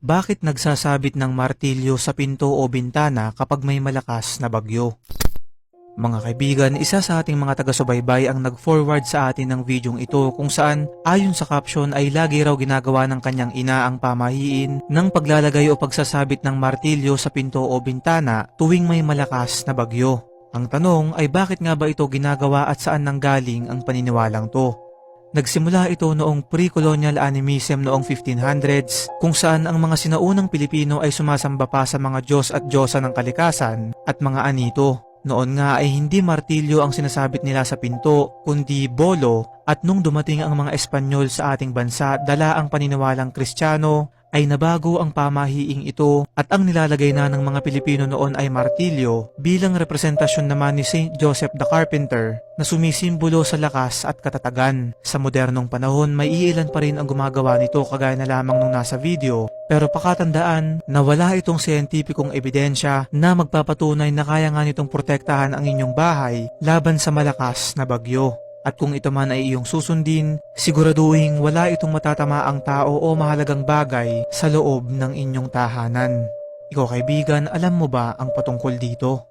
Bakit nagsasabit ng martilyo sa pinto o bintana kapag may malakas na bagyo? Mga kaibigan, isa sa ating mga taga-subaybay ang nag-forward sa atin ng videong ito kung saan ayon sa caption ay lagi raw ginagawa ng kanyang ina ang pamahiin ng paglalagay o pagsasabit ng martilyo sa pinto o bintana tuwing may malakas na bagyo. Ang tanong ay bakit nga ba ito ginagawa at saan nanggaling ang paniniwalang to? Nagsimula ito noong pre-colonial animism noong 1500s kung saan ang mga sinaunang Pilipino ay sumasamba pa sa mga Diyos at Diyosa ng kalikasan at mga anito. Noon nga ay hindi martilyo ang sinasabit nila sa pinto kundi bolo, at nung dumating ang mga Espanyol sa ating bansa dala ang paniniwalang Kristiyano ay nabago ang pamahiing ito at ang nilalagay na ng mga Pilipino noon ay martilyo bilang representasyon naman ni Saint Joseph the Carpenter na sumisimbolo sa lakas at katatagan. Sa modernong panahon may iilan pa rin ang gumagawa nito kagaya na lamang nung nasa video, pero pakatandaan na wala itong siyentipikong ebidensya na magpapatunay na kaya nga nitong protektahan ang inyong bahay laban sa malakas na bagyo. At kung ito man ay iyong susundin, siguraduhin wala itong matatamaang tao o mahalagang bagay sa loob ng inyong tahanan. Ikaw kaibigan, alam mo ba ang patungkol dito?